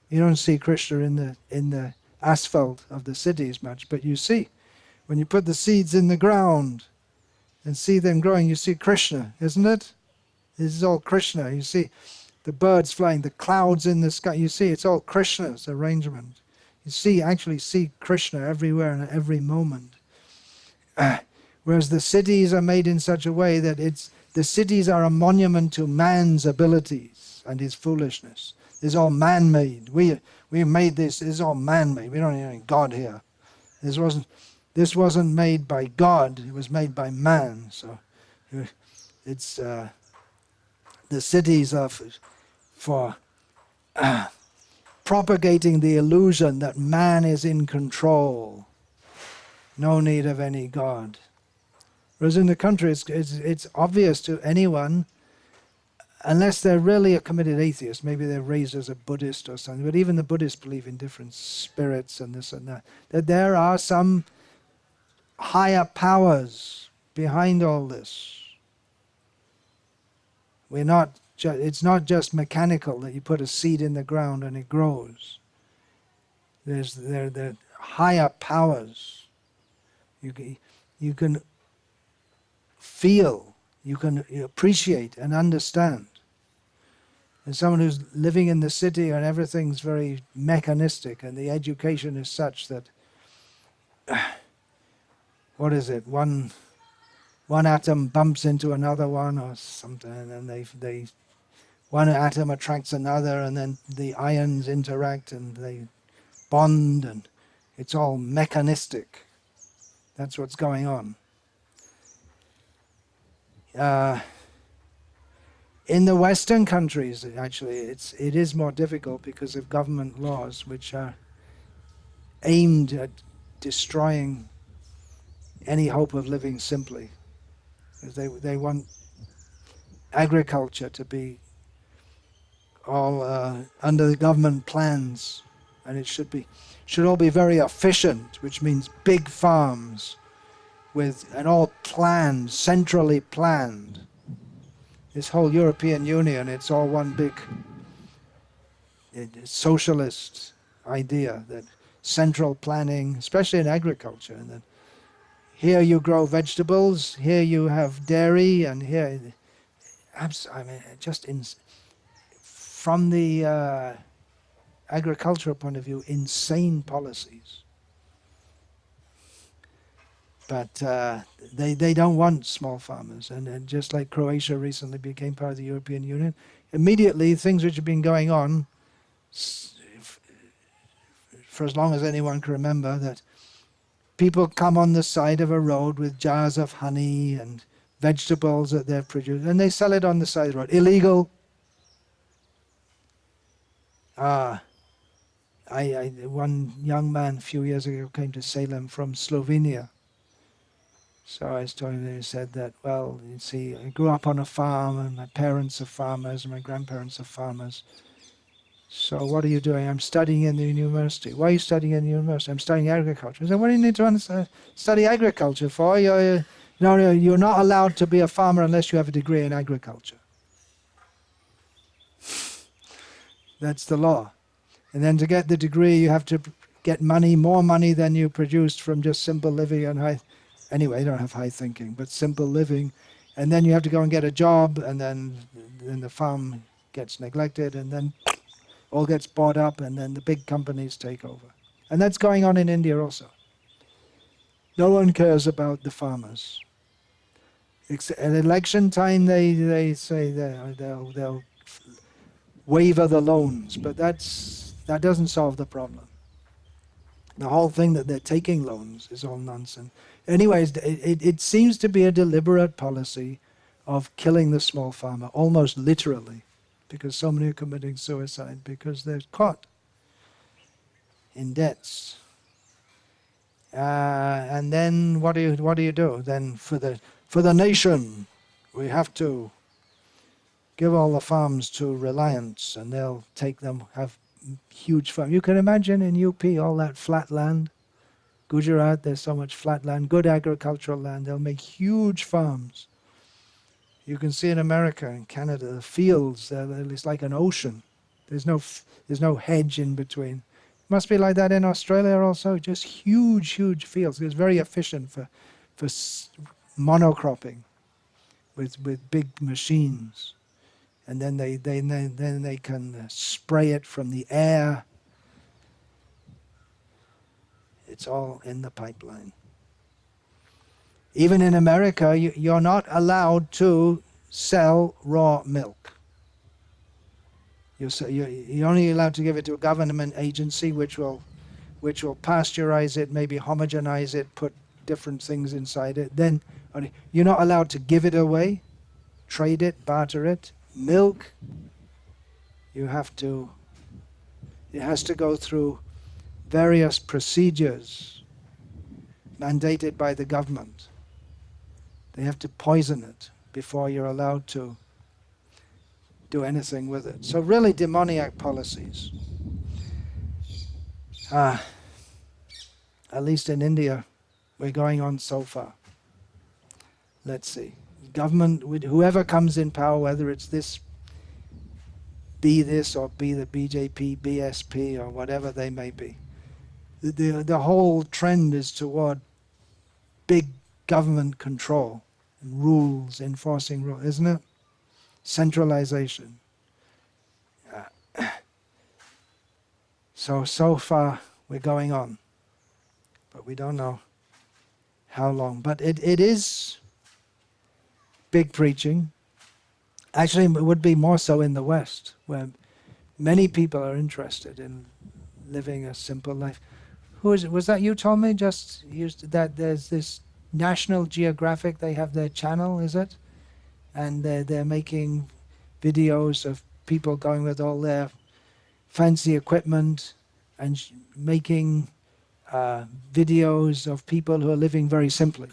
You don't see Krishna in the asphalt of the cities much, but you see, when you put the seeds in the ground and see them growing, you see Krishna, isn't it? This is all Krishna. You see the birds flying, the clouds in the sky. You see, it's all Krishna's arrangement. You actually see Krishna everywhere and at every moment. Whereas the cities are made in such a way that the cities are a monument to man's abilities and his foolishness. It's all man-made. We made this. It's all man-made. We don't need any God here. This wasn't made by God. It was made by man. So it's the cities are for propagating the illusion that man is in control. No need of any God. Whereas in the country, it's obvious to anyone, unless they're really a committed atheist, maybe they're raised as a Buddhist or something, but even the Buddhists believe in different spirits and this and that there are some higher powers behind all this. It's not just mechanical that you put a seed in the ground and it grows. There are higher powers. You can feel, you can appreciate and understand. As someone who's living in the city and everything's very mechanistic and the education is such that, what is it, one atom bumps into another one or something, and they one atom attracts another, and then the ions interact and they bond, and it's all mechanistic. That's what's going on. In the Western countries, actually, it is more difficult because of government laws which are aimed at destroying any hope of living simply. They want agriculture to be all under the government plans, and it should all be very efficient, which means big farms and all planned, centrally planned. This whole European Union, it's all one big socialist idea, that central planning, especially in agriculture, and that here you grow vegetables, here you have dairy, and here, from the agricultural point of view, insane policies. But they don't want small farmers, and just like Croatia recently became part of the European Union, immediately things which have been going on for as long as anyone can remember, that people come on the side of a road with jars of honey and vegetables that they've produced, and they sell it on the side of the road. Illegal. One young man a few years ago came to Salem from Slovenia. So I was telling him, he said that, well, you see, I grew up on a farm, and my parents are farmers, and my grandparents are farmers. So what are you doing? I'm studying in the university. Why are you studying in the university? I'm studying agriculture. I said, what do you need to study agriculture for? You're not allowed to be a farmer unless you have a degree in agriculture. That's the law. And then to get the degree, you have to get more money than you produced from just simple living and anyway, you don't have high thinking, but simple living. And then you have to go and get a job, and then the farm gets neglected, and then all gets bought up, and then the big companies take over. And that's going on in India also. No one cares about the farmers. At election time, they say they'll waiver the loans, but that doesn't solve the problem. The whole thing that they're taking loans is all nonsense. Anyways, it seems to be a deliberate policy of killing the small farmer, almost literally, because so many are committing suicide because they're caught in debts. And then what do you do? Then for the nation, we have to give all the farms to Reliance, and they'll take them, have huge farms. You can imagine in UP all that flat land. Gujarat, there's so much flat land, good agricultural land. They'll make huge farms. You can see in America and Canada, the fields, it's like an ocean. There's no hedge in between. It must be like that in Australia also, just huge fields. It's very efficient for monocropping with big machines. And then they can spray it from the air. It's all in the pipeline. Even in America, you're not allowed to sell raw milk. You're only allowed to give it to a government agency which will pasteurize it, maybe homogenize it, put different things inside it. Then you're not allowed to give it away, trade it, barter it. Milk, it has to go through various procedures mandated by the government. They have to poison it before you're allowed to do anything with it. So really demoniac policies. At least in India, we're going on so far. Let's see. government, with whoever comes in power, whether it's this, be this or be the BJP, BSP or whatever they may be, the whole trend is toward big government control and rules, enforcing rules, isn't it? Centralization. So far we're going on, but we don't know how long. But it is big preaching. Actually, it would be more so in the West, where many people are interested in living a simple life. Who is it? Was that you told me just used that there's this National Geographic, they have their channel, is it? And they're making videos of people going with all their fancy equipment and making videos of people who are living very simply.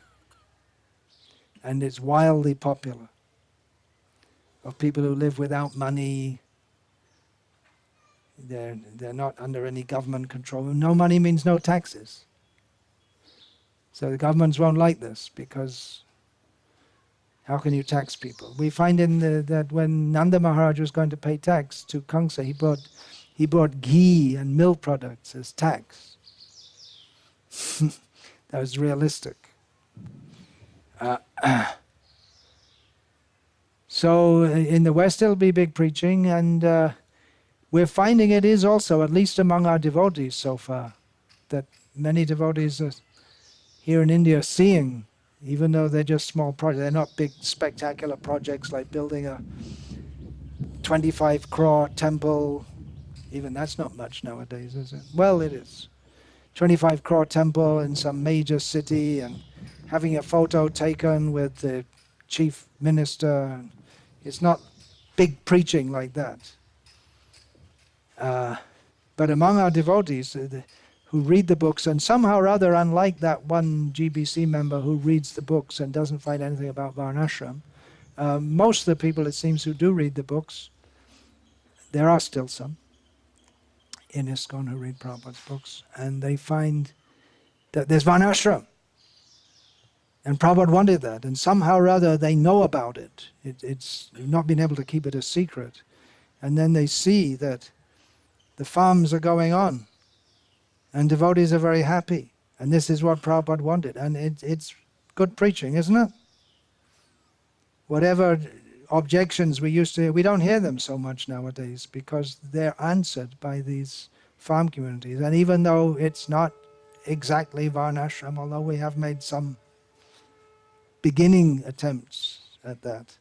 And it's wildly popular. Of people who live without money. They're not under any government control. No money means no taxes. So the governments won't like this, because how can you tax people? We find that when Nanda Maharaj was going to pay tax to Kamsa, he brought ghee and milk products as tax. That was realistic. So in the West it'll be big preaching, and we're finding it is also, at least among our devotees so far, that many devotees are here in India seeing, even though they're just small projects, they're not big spectacular projects like building a 25 crore temple. Even that's not much nowadays, is it? Well, it is. 25 crore temple in some major city and having a photo taken with the chief minister. It's not big preaching like that. But among our devotees who read the books, and somehow or other, unlike that one GBC member who reads the books and doesn't find anything about Varnasrama, most of the people, it seems, who do read the books, there are still some in ISKCON who read Prabhupada's books, and they find that there's Varnasrama. And Prabhupada wanted that, and somehow or other they know about it. It's not been able to keep it a secret. And then they see that the farms are going on, and devotees are very happy. And this is what Prabhupada wanted. And it's good preaching, isn't it? Whatever objections we used to hear, we don't hear them so much nowadays, because they're answered by these farm communities. And even though it's not exactly Varnasrama, although we have made some beginning attempts at that,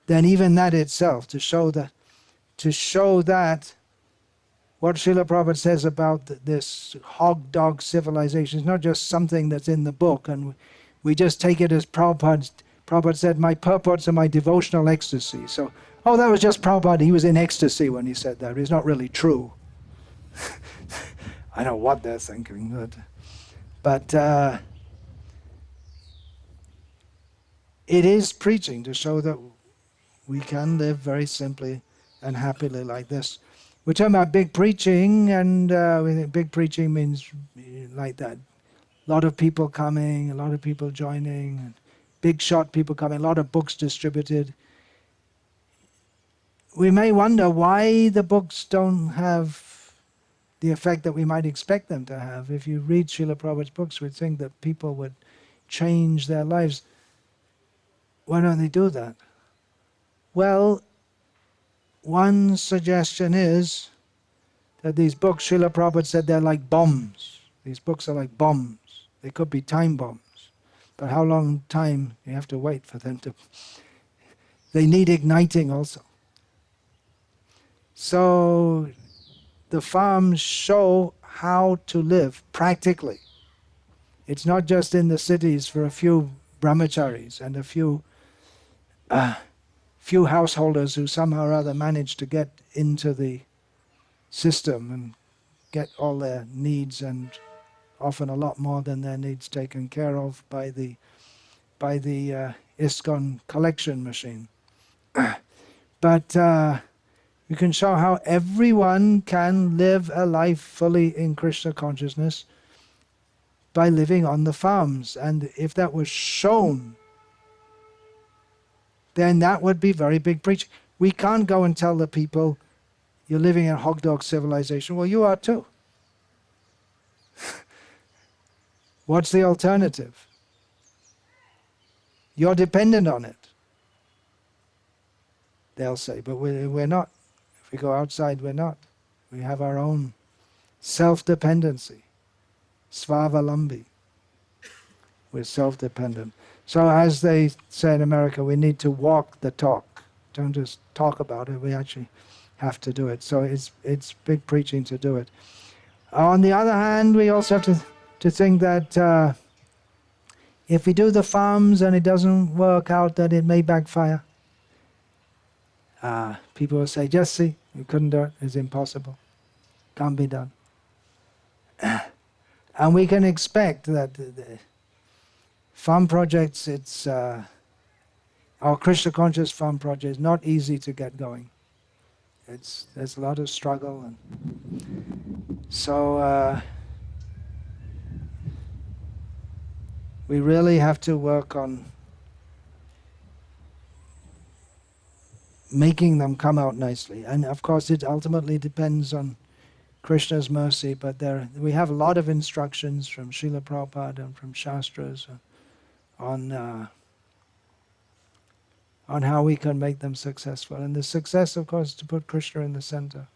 then even that itself, to show that what Srila Prabhupada says about this hog-dog civilization is not just something that's in the book, and we just take it as Prabhupada said, my purports are my devotional ecstasy. So, that was just Prabhupada, he was in ecstasy when he said that. It's not really true. I know what they're thinking, but it is preaching to show that we can live very simply and happily like this. We're talking about big preaching, and we think big preaching means like that. A lot of people coming, a lot of people joining, and big shot people coming, a lot of books distributed. We may wonder why the books don't have the effect that we might expect them to have. If you read Srila Prabhupada's books, we'd think that people would change their lives. Why don't they do that? Well, one suggestion is that these books, Srila Prabhupada said, they're like bombs. These books are like bombs. They could be time bombs. But how long time you have to wait for them to... They need igniting also. So the farms show how to live practically. It's not just in the cities for a few brahmacharis and a few householders who somehow or other manage to get into the system and get all their needs, and often a lot more than their needs, taken care of by the ISKCON collection machine. But you can show how everyone can live a life fully in Krishna consciousness by living on the farms. And if that was shown, then that would be very big preaching. We can't go and tell the people, you're living in a hog dog civilization. Well, you are too. What's the alternative? You're dependent on it. They'll say, but we're not. If we go outside, we're not. We have our own self-dependency. Svavalambi. We're self-dependent. So as they say in America, we need to walk the talk. Don't just talk about it, we actually have to do it. So it's big preaching to do it. On the other hand, we also have to think that if we do the farms and it doesn't work out, that it may backfire. People will say, just see, we couldn't do it, it's impossible. Can't be done. And we can expect that the farm projects, it's our Krishna conscious farm project is not easy to get going. There's a lot of struggle, and so we really have to work on making them come out nicely. And of course it ultimately depends on Krishna's mercy, but we have a lot of instructions from Srila Prabhupada and from Shastras on how we can make them successful. And the success, of course, is to put Krishna in the center.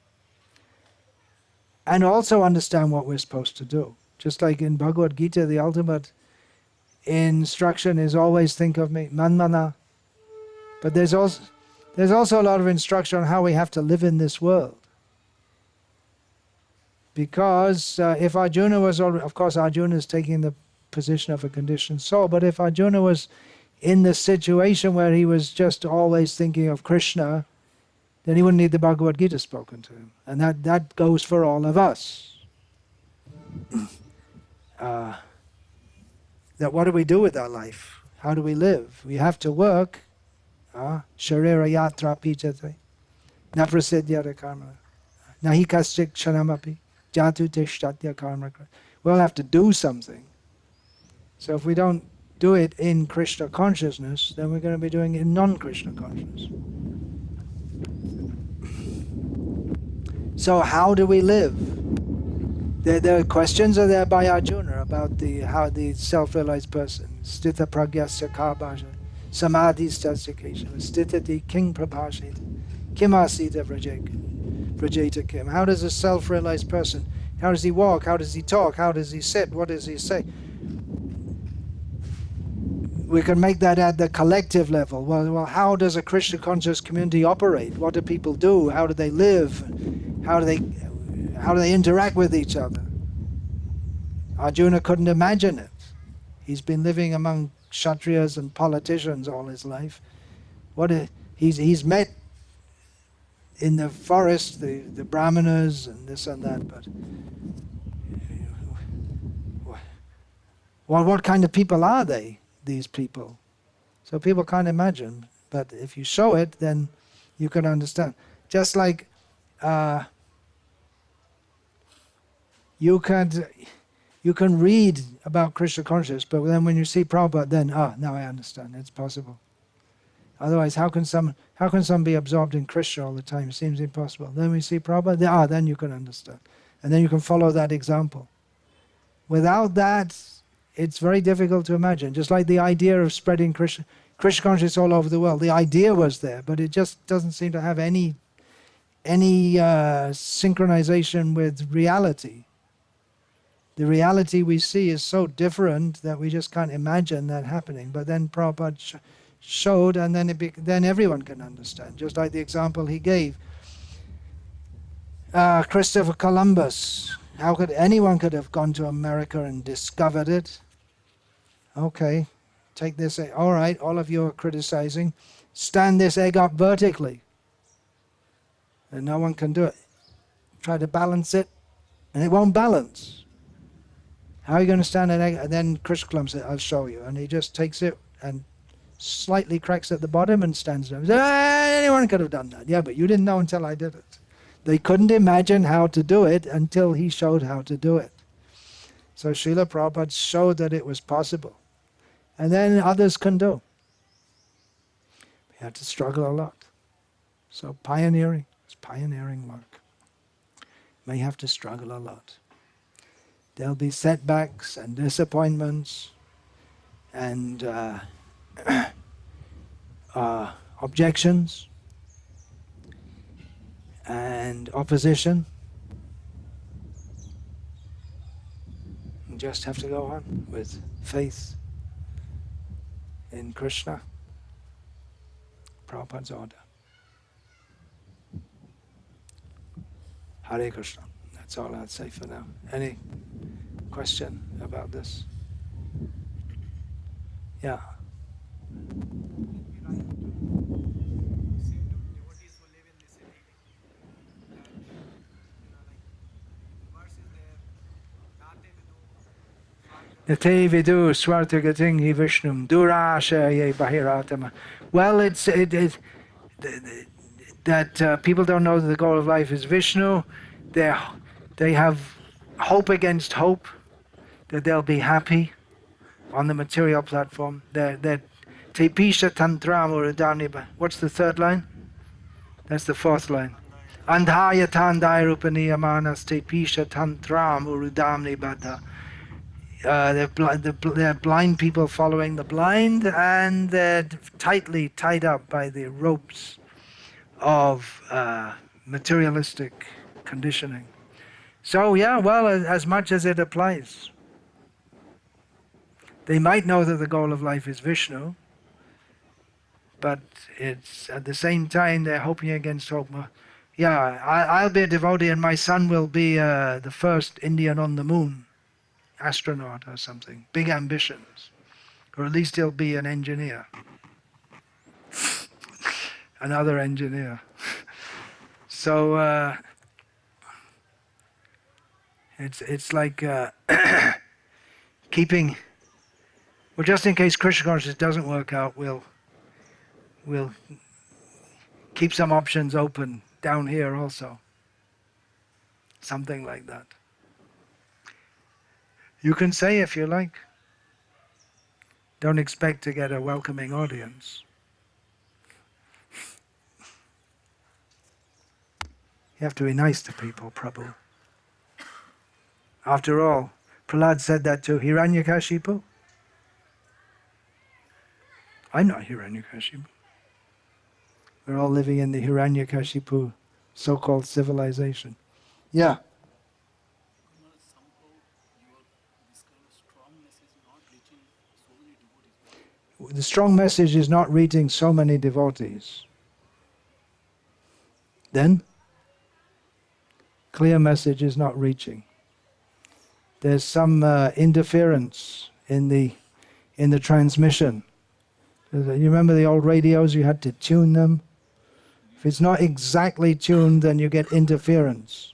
And also understand what we're supposed to do. Just like in Bhagavad-gita, the ultimate instruction is always think of me, manmana. But there's also a lot of instruction on how we have to live in this world. Because if Arjuna was already, of course Arjuna is taking the position of a conditioned soul, but if Arjuna was in the situation where he was just always thinking of Krishna, then he wouldn't need the Bhagavad-gita spoken to him. And that goes for all of us. That what do we do with our life? How do we live? We have to work. Sharira yatra pijate. Na prasidhyata karma. Nahi kaschik kshanamapi. Jatu tishtatya karma. We'll have to do something. So if we don't do it in Krishna consciousness, then we're going to be doing it in non-Krishna consciousness. So how do we live? The questions are there by Arjuna about how the self-realized person, stita pragyasya karbhaja, samadhi stasya keshava, stitati king prabhashit, kim asita vrajeta kim. How does a self-realized person, how does he walk, how does he talk, how does he sit, what does he say? We can make that at the collective level. Well, how does a Krishna conscious community operate? What do people do? How do they live? How do they interact with each other? Arjuna couldn't imagine it. He's been living among Kshatriyas and politicians all his life. He's met in the forest the brahmanas and this and that, but what kind of people are they? These people. So people can't imagine, but if you show it, then you can understand. Just like you can read about Krishna consciousness, but then when you see Prabhupada, then now I understand. It's possible. Otherwise, how can some be absorbed in Krishna all the time? It seems impossible. Then we see Prabhupada, then you can understand, and then you can follow that example. Without that, it's very difficult to imagine. Just like the idea of spreading Krishna consciousness all over the world. The idea was there, but it just doesn't seem to have any synchronization with reality. The reality we see is so different that we just can't imagine that happening. But then Prabhupada showed, and then everyone can understand. Just like the example he gave. Christopher Columbus. How could anyone could have gone to America and discovered it? Okay, take this egg. All right, all of you are criticizing. Stand this egg up vertically. And no one can do it. Try to balance it, and it won't balance. How are you going to stand an egg? And then Krishna Columbus said, I'll show you. And he just takes it and slightly cracks at the bottom and stands there. Anyone could have done that. Yeah, but you didn't know until I did it. They couldn't imagine how to do it until he showed how to do it. So Srila Prabhupada showed that it was possible. And then others can do. We had to struggle a lot. So pioneering, it's pioneering work. May have to struggle a lot. There'll be setbacks and disappointments and objections and opposition. You just have to go on with faith in Krishna, Prabhupada's order. Hare Krishna. That's all I'd say for now. Any question about this? Yeah. Nate vidu swartagating hi vishnum durasha ye bahiratama. Well, it's that people don't know that the goal of life is Vishnu. They have hope against hope that they'll be happy on the material platform. They're tepisha tantram uridaniba. What's the third line? That's the fourth line. Andhaya tandai rupaniyamanas tepisha tantram uridamnibata. They're blind people following the blind, and they're tightly tied up by the ropes of materialistic conditioning. So yeah, well, as much as it applies. They might know that the goal of life is Vishnu, but it's at the same time they're hoping against hope. Yeah, I'll be a devotee and my son will be the first Indian on the moon, astronaut or something. Big ambitions. Or at least he'll be an engineer. Another engineer. So it's like keeping. Well, just in case Krishna consciousness doesn't work out, we'll keep some options open down here also. Something like that. You can say if you like. Don't expect to get a welcoming audience. You have to be nice to people, Prabhu. After all, Prahlad said that to Hiranyakashipu. I'm not Hiranyakashipu. We're all living in the Hiranyakashipu so-called civilization. Yeah. The strong message is not reaching so many devotees. Then, clear message is not reaching. There's some interference in the transmission. You remember the old radios? You had to tune them. If it's not exactly tuned, then you get interference.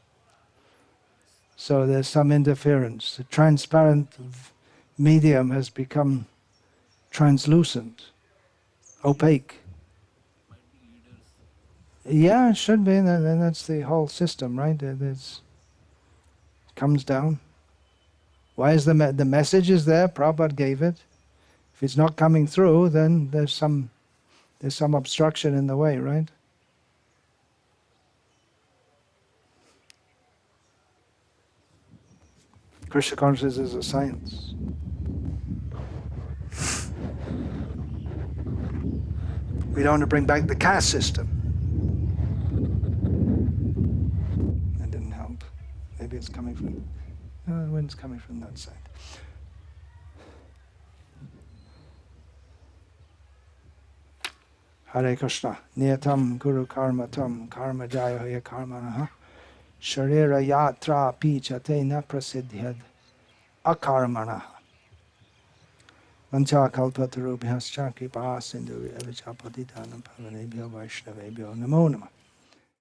So there's some interference. The transparent medium has become translucent, opaque. Yeah, it should be. Then that's the whole system, right? It comes down. Why is the message is there? Prabhupada gave it. If it's not coming through, then there's some obstruction in the way, right? Krishna consciousness is a science. We don't want to bring back the caste system. That didn't help. Maybe it's coming from... No, the wind's coming from that side. Hare Krishna. Niyatam Guru Karma Tam Karma Jaya Hoya Karmanaha Sharira Yatra Pichate Na Prasiddhyad Akarmanaha Vancha Kalpatarubhyascha Kripa Sindhu Avijapatidanam Pavanebhyo Vaishnavebhyo Namo Namah.